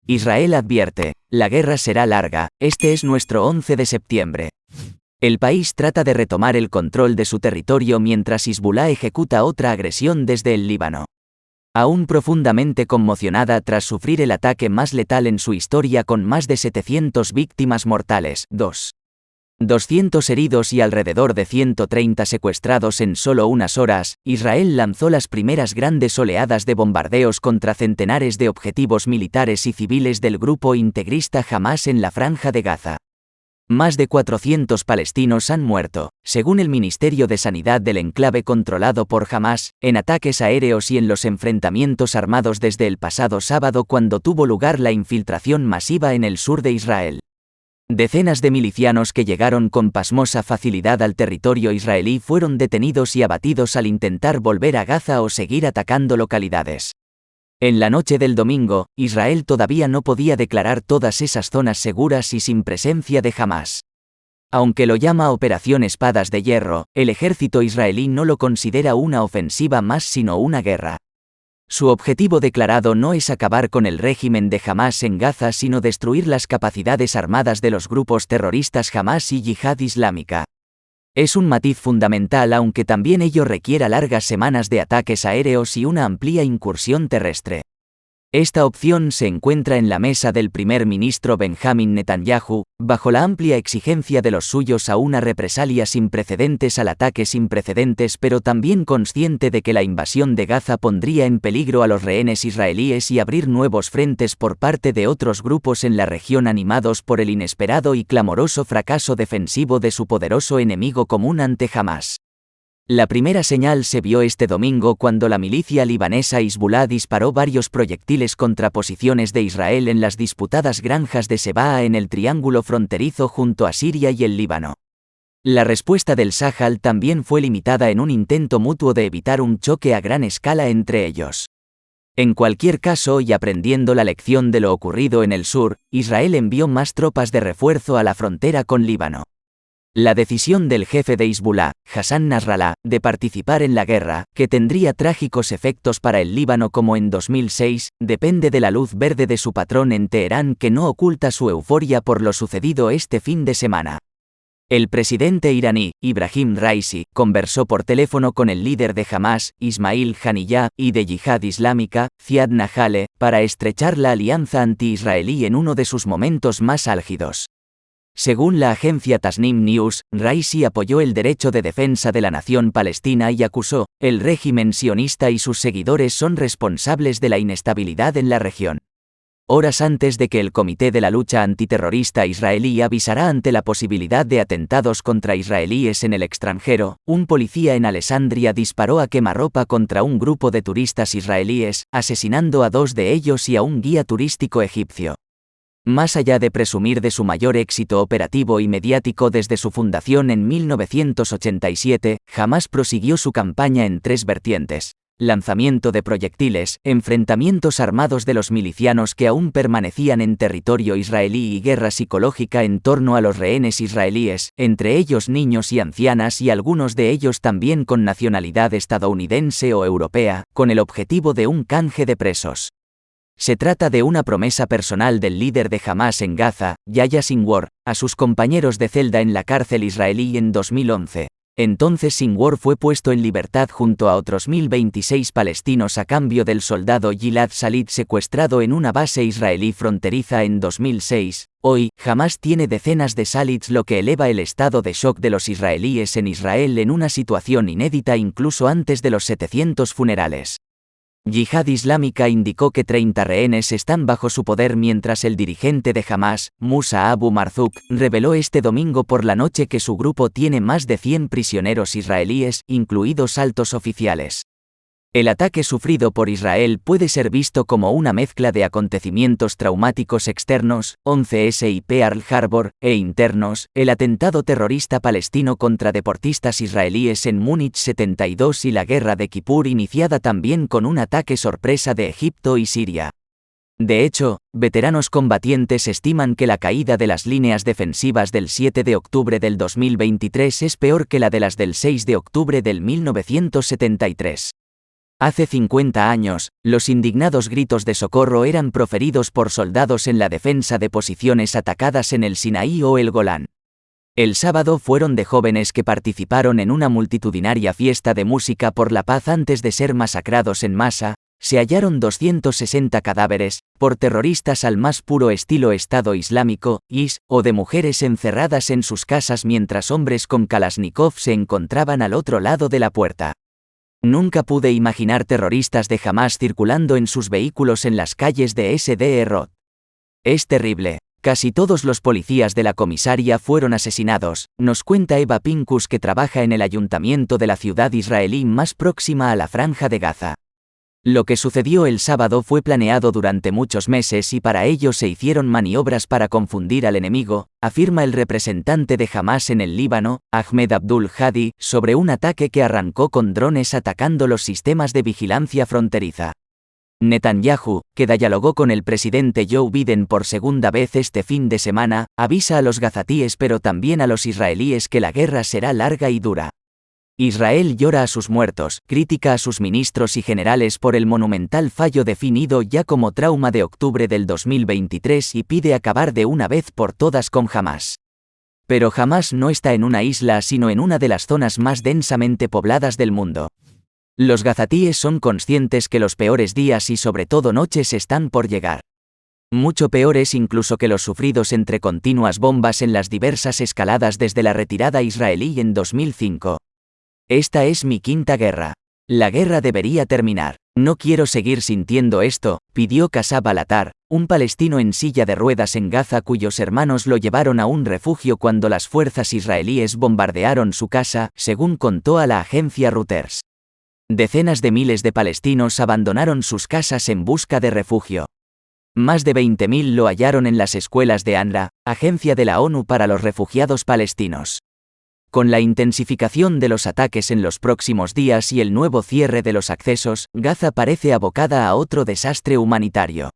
Israel advierte, la guerra será larga, este es nuestro 11 de septiembre. El país trata de retomar el control de su territorio mientras Hezbollah ejecuta otra agresión desde el Líbano. Aún profundamente conmocionada tras sufrir el ataque más letal en su historia con más de 700 víctimas mortales, 200 heridos y alrededor de 130 secuestrados en solo unas horas, Israel lanzó las primeras grandes oleadas de bombardeos contra centenares de objetivos militares y civiles del grupo integrista Hamás en la Franja de Gaza. Más de 400 palestinos han muerto, según el Ministerio de Sanidad del enclave controlado por Hamás, en ataques aéreos y en los enfrentamientos armados desde el pasado sábado cuando tuvo lugar la infiltración masiva en el sur de Israel. Decenas de milicianos que llegaron con pasmosa facilidad al territorio israelí fueron detenidos y abatidos al intentar volver a Gaza o seguir atacando localidades. En la noche del domingo, Israel todavía no podía declarar todas esas zonas seguras y sin presencia de Hamás. Aunque lo llama Operación Espadas de Hierro, el ejército israelí no lo considera una ofensiva más sino una guerra. Su objetivo declarado no es acabar con el régimen de Hamás en Gaza sino destruir las capacidades armadas de los grupos terroristas Hamás y Yihad Islámica. Es un matiz fundamental aunque también ello requiera largas semanas de ataques aéreos y una amplia incursión terrestre. Esta opción se encuentra en la mesa del primer ministro Benjamin Netanyahu, bajo la amplia exigencia de los suyos a una represalia sin precedentes al ataque sin precedentes pero también consciente de que la invasión de Gaza pondría en peligro a los rehenes israelíes y abrir nuevos frentes por parte de otros grupos en la región animados por el inesperado y clamoroso fracaso defensivo de su poderoso enemigo común ante Hamás. La primera señal se vio este domingo cuando la milicia libanesa Hezbollah disparó varios proyectiles contra posiciones de Israel en las disputadas granjas de Sebaa en el triángulo fronterizo junto a Siria y el Líbano. La respuesta del Sahel también fue limitada en un intento mutuo de evitar un choque a gran escala entre ellos. En cualquier caso y aprendiendo la lección de lo ocurrido en el sur, Israel envió más tropas de refuerzo a la frontera con Líbano. La decisión del jefe de Hezbollah, Hassan Nasrallah, de participar en la guerra, que tendría trágicos efectos para el Líbano como en 2006, depende de la luz verde de su patrón en Teherán que no oculta su euforia por lo sucedido este fin de semana. El presidente iraní, Ibrahim Raisi, conversó por teléfono con el líder de Hamás, Ismail Haniyeh, y de Yihad Islámica, Ziad Najaleh, para estrechar la alianza anti-israelí en uno de sus momentos más álgidos. Según la agencia Tasnim News, Raisi apoyó el derecho de defensa de la nación palestina y acusó, el régimen sionista y sus seguidores son responsables de la inestabilidad en la región. Horas antes de que el Comité de la Lucha Antiterrorista israelí avisara ante la posibilidad de atentados contra israelíes en el extranjero, un policía en Alessandria disparó a quemarropa contra un grupo de turistas israelíes, asesinando a 2 de ellos y a un guía turístico egipcio. Más allá de presumir de su mayor éxito operativo y mediático desde su fundación en 1987, Hamás prosiguió su campaña en 3 vertientes: lanzamiento de proyectiles, enfrentamientos armados de los milicianos que aún permanecían en territorio israelí y guerra psicológica en torno a los rehenes israelíes, entre ellos niños y ancianas y algunos de ellos también con nacionalidad estadounidense o europea, con el objetivo de un canje de presos. Se trata de una promesa personal del líder de Hamás en Gaza, Yahya Sinwar, a sus compañeros de celda en la cárcel israelí en 2011. Entonces Sinwar fue puesto en libertad junto a otros 1026 palestinos a cambio del soldado Gilad Shalit secuestrado en una base israelí fronteriza en 2006. Hoy, Hamás tiene decenas de Shalits, lo que eleva el estado de shock de los israelíes en Israel en una situación inédita incluso antes de los 700 funerales. Yihad Islámica indicó que 30 rehenes están bajo su poder mientras el dirigente de Hamás, Musa Abu Marzouk, reveló este domingo por la noche que su grupo tiene más de 100 prisioneros israelíes, incluidos altos oficiales. El ataque sufrido por Israel puede ser visto como una mezcla de acontecimientos traumáticos externos, 11S y Pearl Harbor, e internos, el atentado terrorista palestino contra deportistas israelíes en Múnich 72 y la guerra de Kippur iniciada también con un ataque sorpresa de Egipto y Siria. De hecho, veteranos combatientes estiman que la caída de las líneas defensivas del 7 de octubre del 2023 es peor que la de las del 6 de octubre del 1973. Hace 50 años, los indignados gritos de socorro eran proferidos por soldados en la defensa de posiciones atacadas en el Sinaí o el Golán. El sábado fueron de jóvenes que participaron en una multitudinaria fiesta de música por la paz antes de ser masacrados en masa. Se hallaron 260 cadáveres, por terroristas al más puro estilo Estado Islámico, IS, o de mujeres encerradas en sus casas mientras hombres con Kalashnikov se encontraban al otro lado de la puerta. Nunca pude imaginar terroristas de Hamás circulando en sus vehículos en las calles de Sderot. Es terrible. Casi todos los policías de la comisaría fueron asesinados, nos cuenta Eva Pincus, que trabaja en el ayuntamiento de la ciudad israelí más próxima a la Franja de Gaza. Lo que sucedió el sábado fue planeado durante muchos meses y para ello se hicieron maniobras para confundir al enemigo, afirma el representante de Hamás en el Líbano, Ahmed Abdul Hadi, sobre un ataque que arrancó con drones atacando los sistemas de vigilancia fronteriza. Netanyahu, que dialogó con el presidente Joe Biden por segunda vez este fin de semana, avisa a los gazatíes pero también a los israelíes que la guerra será larga y dura. Israel llora a sus muertos, critica a sus ministros y generales por el monumental fallo definido ya como trauma de octubre del 2023 y pide acabar de una vez por todas con Hamás. Pero Hamás no está en una isla sino en una de las zonas más densamente pobladas del mundo. Los gazatíes son conscientes que los peores días y sobre todo noches están por llegar. Mucho peores incluso que los sufridos entre continuas bombas en las diversas escaladas desde la retirada israelí en 2005. Esta es mi quinta guerra. La guerra debería terminar. No quiero seguir sintiendo esto, pidió Kasab al-Attar, un palestino en silla de ruedas en Gaza cuyos hermanos lo llevaron a un refugio cuando las fuerzas israelíes bombardearon su casa, según contó a la agencia Reuters. Decenas de miles de palestinos abandonaron sus casas en busca de refugio. Más de 20.000 lo hallaron en las escuelas de UNRWA, agencia de la ONU para los refugiados palestinos. Con la intensificación de los ataques en los próximos días y el nuevo cierre de los accesos, Gaza parece abocada a otro desastre humanitario.